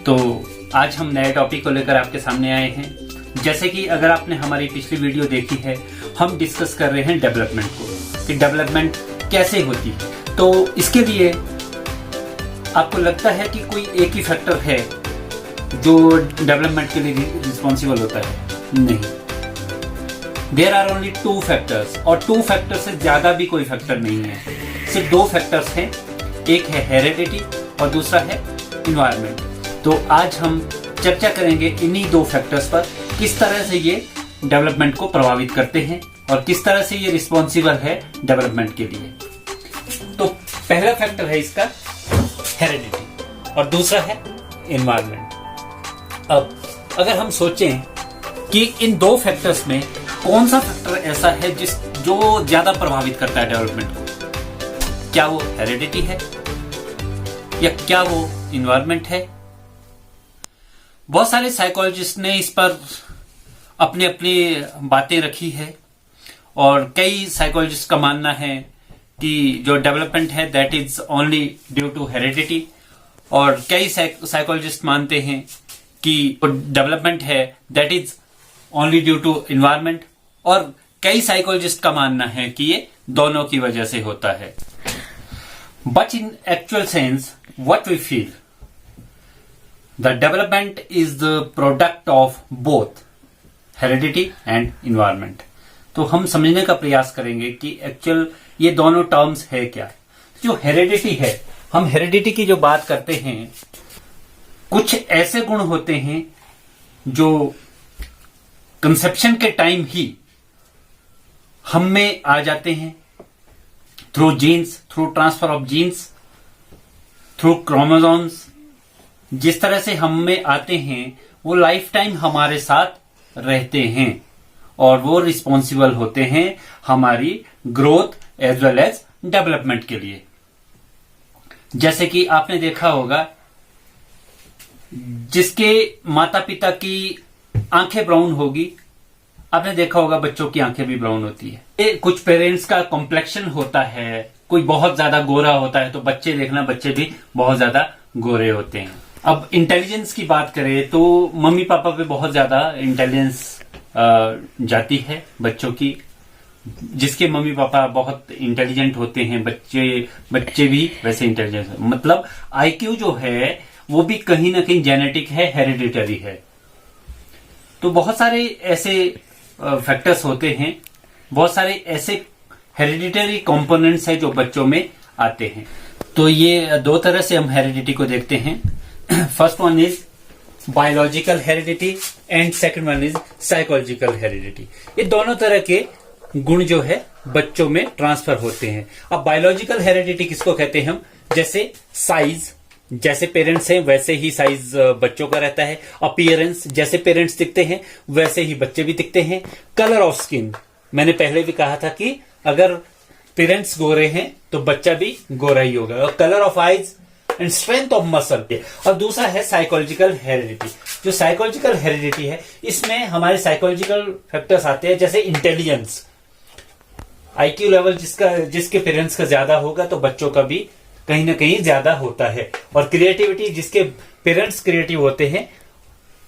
तो आज हम नए टॉपिक को लेकर आपके सामने आए हैं। जैसे कि अगर आपने हमारी पिछली वीडियो देखी है, हम डिस्कस कर रहे हैं डेवलपमेंट को, कि डेवलपमेंट कैसे होती है। तो इसके लिए आपको लगता है कि कोई एक ही फैक्टर है जो डेवलपमेंट के लिए रिस्पॉन्सिबल होता है? नहीं, देयर आर ओनली 2 फैक्टर्स, और 2 फैक्टर से ज्यादा भी कोई फैक्टर नहीं है। सिर्फ 2 फैक्टर्स हैं, एक है हेरिडिटी और दूसरा है इन्वायरमेंट। तो आज हम चर्चा करेंगे इन्हीं 2 फैक्टर्स पर, किस तरह से ये डेवलपमेंट को प्रभावित करते हैं और किस तरह से ये रिस्पॉन्सिबल है डेवलपमेंट के लिए। तो पहला फैक्टर है इसका हेरिडिटी और दूसरा है इन्वायरमेंट। अब अगर हम सोचें कि इन 2 फैक्टर्स में कौन सा फैक्टर ऐसा है जो ज्यादा प्रभावित करता है डेवलपमेंट को, क्या वो हेरिडिटी है या क्या वो इन्वायरमेंट है? बहुत सारे साइकोलॉजिस्ट ने इस पर अपनी अपनी बातें रखी है और कई साइकोलॉजिस्ट का मानना है कि जो डेवलपमेंट है that is only due to heredity, और कई साइकोलॉजिस्ट मानते हैं कि डेवलपमेंट है that is only due to environment, और कई साइकोलॉजिस्ट का मानना है कि ये दोनों की वजह से होता है। But in actual sense what we feel, the development is the product of both heredity and environment. तो हम समझने का प्रयास करेंगे कि एक्चुअल ये दोनों टर्म्स है क्या। जो हेरिडिटी है, हम हेरिडिटी की जो बात करते हैं, कुछ ऐसे गुण होते हैं जो कंसेप्शन के टाइम ही हम में आ जाते हैं, through genes, through transfer of genes, through chromosomes. जिस तरह से हम में आते हैं वो लाइफ टाइम हमारे साथ रहते हैं और वो रिस्पॉन्सिबल होते हैं हमारी growth as well as development के लिए। जैसे कि आपने देखा होगा, जिसके माता पिता की आंखें ब्राउन होगी, आपने देखा होगा बच्चों की आंखें भी ब्राउन होती है। कुछ पेरेंट्स का कॉम्प्लेक्शन होता है, कोई बहुत ज्यादा गोरा होता है तो बच्चे देखना, बच्चे भी बहुत ज्यादा गोरे होते हैं। अब इंटेलिजेंस की बात करें तो मम्मी पापा पे बहुत ज्यादा इंटेलिजेंस जाती है बच्चों की। जिसके मम्मी पापा बहुत इंटेलिजेंट होते हैं, बच्चे भी वैसे इंटेलिजेंट, मतलब आईक्यू जो है वो भी कहीं ना कहीं जेनेटिक है, हेरिडिटरी है। तो बहुत सारे ऐसे फैक्टर्स होते हैं, बहुत सारे ऐसे हेरिडिटरी कंपोनेंट्स हैं जो बच्चों में आते हैं। तो ये 2 तरह से हम हेरिडिटी को देखते हैं। First one is biological heredity and second one is psychological heredity. ये दोनों तरह के गुण जो है बच्चों में ट्रांसफर होते हैं। अब बायोलॉजिकल हेरिडिटी किसको कहते हैं हम? जैसे साइज, जैसे पेरेंट्स हैं वैसे ही साइज बच्चों का रहता है। अपीयरेंस, जैसे पेरेंट्स दिखते हैं वैसे ही बच्चे भी दिखते हैं। कलर ऑफ स्किन, मैंने पहले भी कहा था कि अगर पेरेंट्स गोरे हैं तो बच्चा भी गोरा ही होगा। और colour of eyes and strength of muscle. और दूसरा है साइकोलॉजिकल हेरिडिटी। जो साइकोलॉजिकल हेरिडिटी है, इसमें हमारे साइकोलॉजिकल फैक्टर्स आते हैं, जैसे इंटेलिजेंस, आईक्यू लेवल जिसके पेरेंट्स का ज्यादा होगा तो बच्चों का भी कहीं ना कहीं ज्यादा होता है। और क्रिएटिविटी, जिसके पेरेंट्स क्रिएटिव होते हैं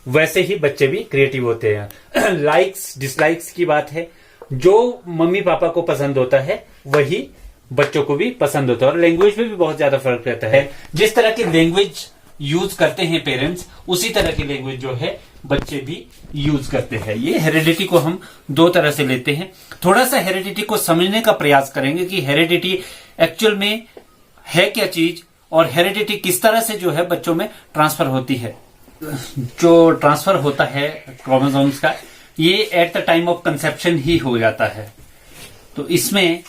वैसे ही बच्चे भी क्रिएटिव होते हैं। लाइक्स डिसलाइक्स की बात है, जो मम्मी पापा को पसंद होता है वही बच्चों को भी पसंद होता है। और लैंग्वेज में भी बहुत ज्यादा फर्क रहता है। जिस तरह की लैंग्वेज यूज करते हैं पेरेंट्स, उसी तरह की लैंग्वेज जो है बच्चे भी यूज करते हैं। ये हेरिडिटी को हम 2 तरह से लेते हैं। थोड़ा सा हेरिडिटी को समझने का प्रयास करेंगे कि हेरिडिटी एक्चुअल में है क्या चीज, और हेरिडिटी किस तरह से जो है बच्चों में ट्रांसफर होती है। जो ट्रांसफर होता है क्रोमोसोम्स का, ये at the time of conception ही हो जाता है। तो इसमें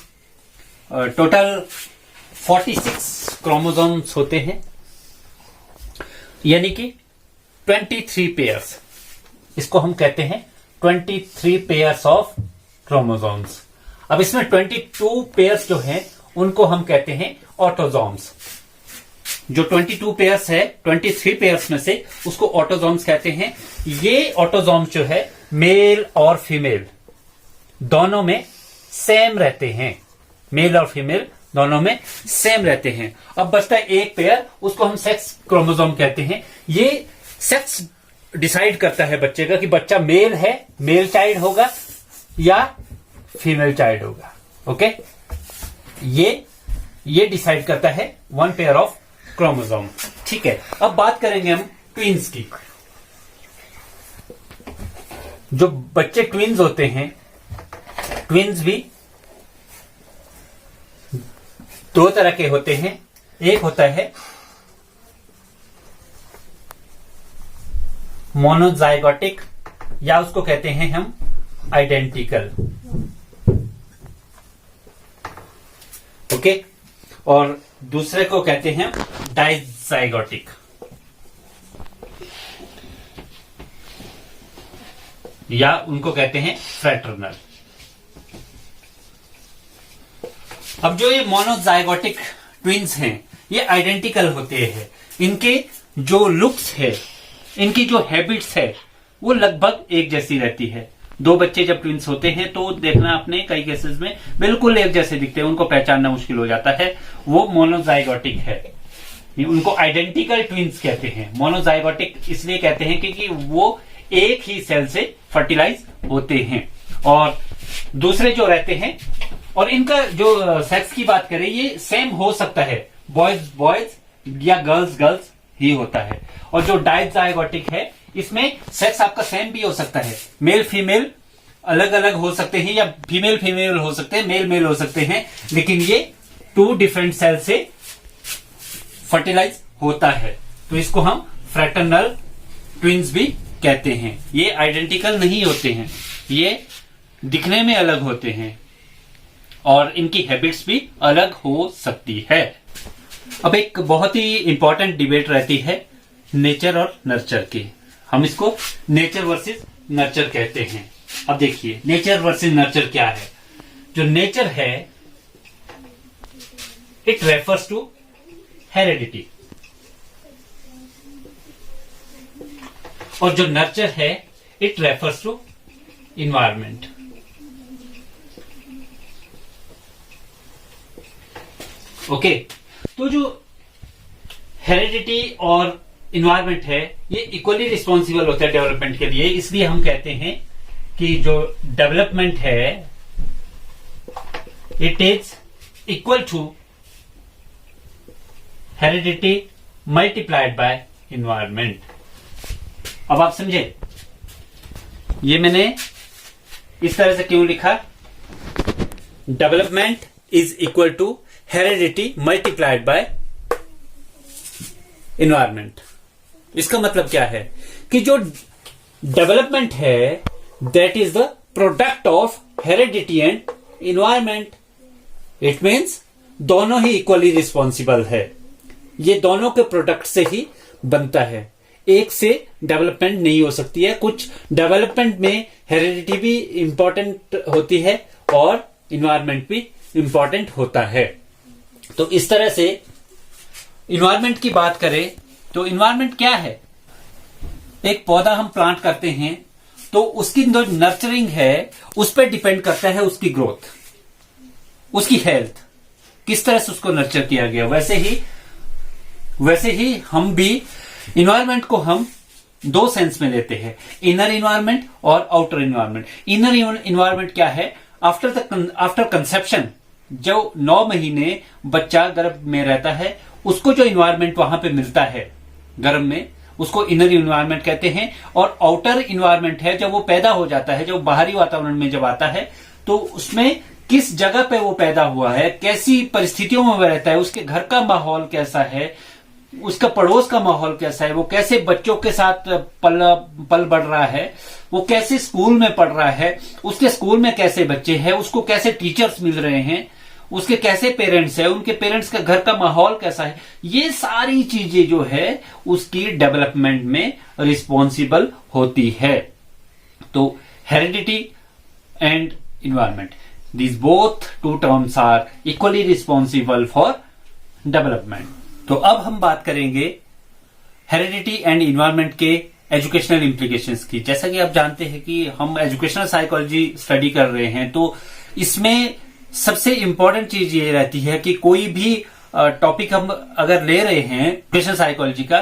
टोटल 46 क्रोमोसोम्स होते हैं, यानी कि 23 पेयर्स। इसको हम कहते हैं 23 पेयर्स ऑफ क्रोमोसोम्स। अब इसमें 22 पेयर्स जो हैं उनको हम कहते हैं ऑटोसोम्स। जो 22 पेयर्स है, 23 पेयर्स में से उसको ऑटोसोम्स कहते हैं। ये ऑटोसोम्स जो है मेल और फीमेल दोनों में सेम रहते हैं, मेल और फीमेल दोनों में सेम रहते हैं। अब बचता है एक पेयर, उसको हम सेक्स क्रोमोसोम कहते हैं। ये सेक्स डिसाइड करता है बच्चे का कि बच्चा मेल है, मेल चाइल्ड होगा या फीमेल चाइल्ड होगा। ओके, ये डिसाइड करता है वन पेयर ऑफ क्रोमोसोम। ठीक है, अब बात करेंगे हम ट्विंस की। जो बच्चे ट्विंस होते हैं, ट्विंस भी दो तरह के होते हैं। एक होता है मोनोजाइगोटिक, या उसको कहते हैं हम आइडेंटिकल। ओके, और दूसरे को कहते हैं डाइजाइगोटिक। या उनको कहते हैं फ्रेटर्नल। अब जो ये मोनोजाइगोटिक ट्विंस हैं, ये आइडेंटिकल होते हैं। इनके जो लुक्स है, इनकी जो हैबिट्स है, वो लगभग एक जैसी रहती है। दो बच्चे जब ट्विंस होते हैं तो देखना आपने कई केसेस में बिल्कुल एक जैसे दिखते हैं, उनको पहचानना मुश्किल हो जाता है। वो मोनोजाइगोटिक है, उनको आइडेंटिकल ट्विंस कहते हैं। मोनोजाइगोटिक इसलिए कहते हैं क्योंकि वो एक ही सेल से फर्टिलाइज होते हैं। और दूसरे जो रहते हैं, और इनका जो सेक्स की बात करें, ये सेम हो सकता है, बॉयज बॉयज या गर्ल्स गर्ल्स ही होता है। और जो डाइजाइगोटिक है, इसमें सेक्स आपका सेम भी हो सकता है, मेल फीमेल अलग अलग हो सकते हैं, या फीमेल फीमेल हो सकते हैं, मेल मेल हो सकते हैं, लेकिन ये टू डिफरेंट सेल से फर्टिलाइज होता है। तो इसको हम फ्रेटर्नल ट्विंस भी कहते हैं। ये आइडेंटिकल नहीं होते हैं, ये दिखने में अलग होते हैं और इनकी हैबिट्स भी अलग हो सकती है। अब एक बहुत ही इंपॉर्टेंट डिबेट रहती है नेचर और नर्चर की। हम इसको नेचर वर्सेस नर्चर कहते हैं। अब देखिए, नेचर वर्सेस नर्चर क्या है। जो नेचर है, इट रेफर्स टू हेरेडिटी, और जो नर्चर है, it refers to environment. Okay, तो जो हेरेडिटी और इन्वायरमेंट है, ये इक्वली रिस्पॉन्सिबल होता है डेवलपमेंट के लिए। इसलिए हम कहते हैं कि जो डेवलपमेंट है, it is equal to heredity multiplied by environment. अब आप समझे, ये मैंने इस तरह से क्यों लिखा? Development is equal to heredity multiplied by environment. इसका मतलब क्या है कि जो डेवलपमेंट है, that is the product of heredity and environment. It means दोनों ही इक्वली रिस्पॉन्सिबल है, ये दोनों के प्रोडक्ट से ही बनता है। एक से डेवलपमेंट नहीं हो सकती है। कुछ डेवलपमेंट में हेरेडिटी भी इंपॉर्टेंट होती है और इन्वायरमेंट भी इंपॉर्टेंट होता है। तो इस तरह से इन्वायरमेंट की बात करें तो इन्वायरमेंट क्या है? एक पौधा हम प्लांट करते हैं तो उसकी जो नर्चरिंग है उस पर डिपेंड करता है उसकी ग्रोथ, उसकी हेल्थ, किस तरह से उसको नर्चर किया गया। वैसे ही हम भी इन्वायरमेंट को हम दो सेंस में लेते हैं, इनर इन्वायरमेंट और आउटर इन्वायरमेंट। इनर इन्वायरमेंट क्या है? आफ्टर कंसेप्शन, जो 9 महीने बच्चा गर्भ में रहता है, उसको जो इन्वायरमेंट वहां पे मिलता है गर्भ में, उसको इनर इन्वायरमेंट कहते हैं। और आउटर इन्वायरमेंट है जब वो पैदा हो जाता है, जब बाहरी वातावरण में जब आता है, तो उसमें किस जगह पे वो पैदा हुआ है, कैसी परिस्थितियों में वह रहता है, उसके घर का माहौल कैसा है, उसका पड़ोस का माहौल कैसा है, वो कैसे बच्चों के साथ पल बढ़ रहा है, वो कैसे स्कूल में पढ़ रहा है, उसके स्कूल में कैसे बच्चे हैं, उसको कैसे टीचर्स मिल रहे हैं, उसके कैसे पेरेंट्स है, उनके पेरेंट्स का घर का माहौल कैसा है, ये सारी चीजें जो है उसकी डेवलपमेंट में रिस्पॉन्सिबल होती है। तो heredity and environment, these both two terms are equally responsible for development। तो अब हम बात करेंगे हेरिडिटी एंड इन्वायरमेंट के एजुकेशनल इम्प्लीकेशंस की। जैसा कि आप जानते हैं कि हम एजुकेशनल साइकोलॉजी स्टडी कर रहे हैं, तो इसमें सबसे इंपॉर्टेंट चीज ये रहती है कि कोई भी टॉपिक हम अगर ले रहे हैं एजुकेशनल साइकोलॉजी का,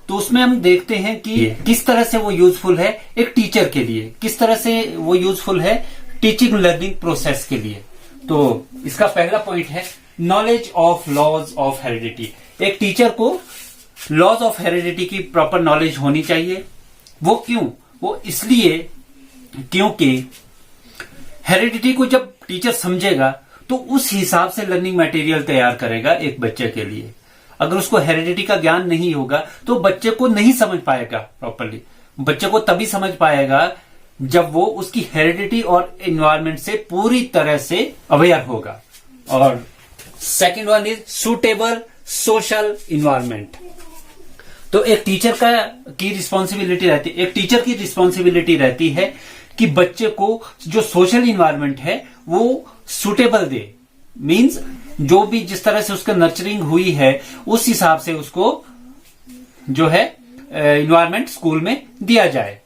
तो उसमें हम देखते हैं कि किस तरह से वो यूजफुल है एक टीचर के लिए, किस तरह से वो यूजफुल है टीचिंग लर्निंग प्रोसेस के लिए। तो इसका पहला पॉइंट है knowledge of laws of heredity. एक टीचर को लॉज ऑफ हेरिडिटी की प्रॉपर नॉलेज होनी चाहिए। वो क्यों? वो इसलिए क्योंकि हेरिडिटी को जब टीचर समझेगा तो उस हिसाब से लर्निंग मटेरियल तैयार करेगा एक बच्चे के लिए। अगर उसको हेरिडिटी का ज्ञान नहीं होगा तो बच्चे को नहीं समझ पाएगा प्रॉपरली। बच्चे को तभी समझ पाएगा जब वो उसकी हेरिडिटी और एनवायरमेंट से पूरी तरह से अवेयर होगा। और second one is suitable social environment. तो एक टीचर की रिस्पॉन्सिबिलिटी रहती है, एक टीचर की रिस्पॉन्सिबिलिटी रहती है कि बच्चे को जो सोशल इन्वायरमेंट है वो सूटेबल दे। मींस जो भी जिस तरह से उसका नर्चरिंग हुई है उस हिसाब से उसको जो है इन्वायरमेंट स्कूल में दिया जाए।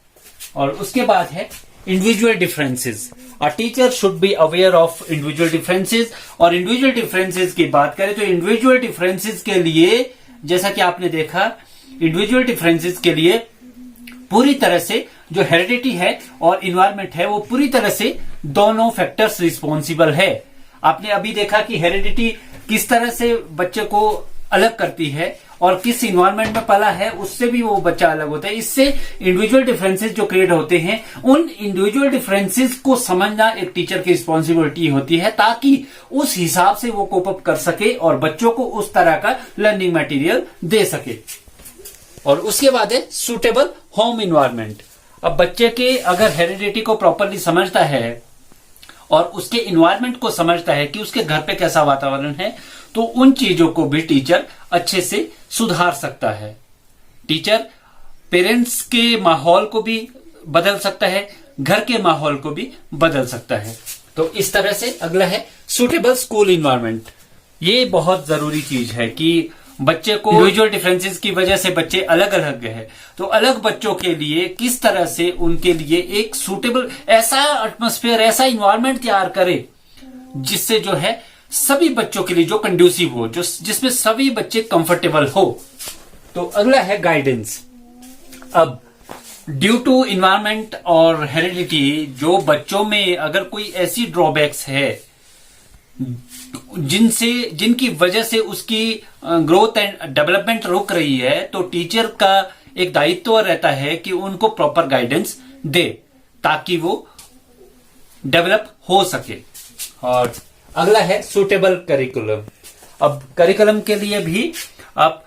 और उसके बाद है individual differences. A teacher should be aware of individual differences. और इंडिविजुअल डिफरेंसेस की बात करें तो इंडिविजुअल डिफरेंसेस के लिए, जैसा कि आपने देखा, इंडिविजुअल डिफरेंसेस के लिए पूरी तरह से जो हेरिडिटी है और इन्वायरमेंट है वो पूरी तरह से दोनों फैक्टर्स रिस्पॉन्सिबल है। आपने अभी देखा कि हेरिडिटी किस तरह से बच्चे को अलग करती है और किस इन्वायरमेंट में पला है उससे भी वो बच्चा अलग होता है। इससे इंडिविजुअल डिफरेंसेस जो क्रिएट होते हैं, उन इंडिविजुअल डिफरेंसेस को समझना एक टीचर की रिस्पॉन्सिबिलिटी होती है ताकि उस हिसाब से वो कोप अप कर सके और बच्चों को उस तरह का लर्निंग मटेरियल दे सके। और उसके बाद है सूटेबल होम इन्वायरमेंट। अब बच्चे के अगर हेरिडिटी को प्रॉपरली समझता है और उसके इन्वायरमेंट को समझता है कि उसके घर पे कैसा वातावरण है, तो उन चीजों को भी टीचर अच्छे से सुधार सकता है। टीचर पेरेंट्स के माहौल को भी बदल सकता है, घर के माहौल को भी बदल सकता है। तो इस तरह से अगला है सूटेबल स्कूल इन्वायरमेंट। ये बहुत जरूरी चीज है कि बच्चे को इंडिविजुअल डिफरेंसेस की वजह से बच्चे अलग अलग है, तो अलग बच्चों के लिए किस तरह से उनके लिए एक सूटेबल ऐसा एटमॉस्फेयर, ऐसा इन्वायरमेंट तैयार करे जिससे जो है सभी बच्चों के लिए जो कंड्यूसिव हो, जो जिसमें सभी बच्चे कंफर्टेबल हो। तो अगला है गाइडेंस। अब ड्यू टू इन्वायरमेंट और हेरिडिटी जो बच्चों में अगर कोई ऐसी ड्रॉबैक्स है जिनकी वजह से उसकी ग्रोथ एंड डेवलपमेंट रुक रही है, तो टीचर का एक दायित्व रहता है कि उनको प्रॉपर गाइडेंस दे ताकि वो डेवलप हो सके। और अगला है सूटेबल करिकुलम। अब करिकुलम के लिए भी आप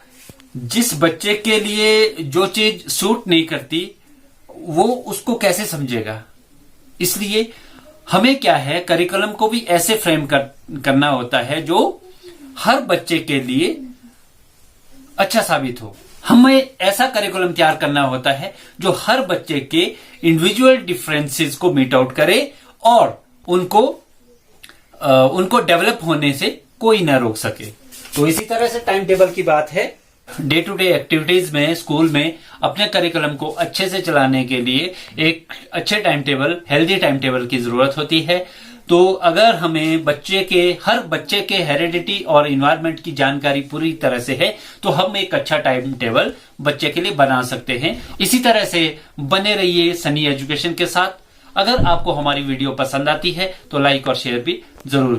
जिस बच्चे के लिए जो चीज सूट नहीं करती वो उसको कैसे समझेगा, इसलिए हमें क्या है करिकुलम को भी ऐसे फ्रेम करना होता है जो हर बच्चे के लिए अच्छा साबित हो। हमें ऐसा करिकुलम तैयार करना होता है जो हर बच्चे के इंडिविजुअल डिफरेंसेस को मीट आउट करे और उनको डेवलप होने से कोई ना रोक सके। तो इसी तरह से टाइम टेबल की बात है। डे टू डे एक्टिविटीज में स्कूल में अपने करिकुलम को अच्छे से चलाने के लिए एक अच्छे time table, healthy time table की जरूरत होती है। तो अगर हमें हर बच्चे के हेरिडिटी और इन्वायरमेंट की जानकारी पूरी तरह से है तो हम एक अच्छा टाइम टेबल बच्चे के लिए बना सकते हैं। इसी तरह से बने रहिए सनी एजुकेशन के साथ। अगर आपको हमारी वीडियो पसंद आती है तो लाइक और शेयर भी जरूर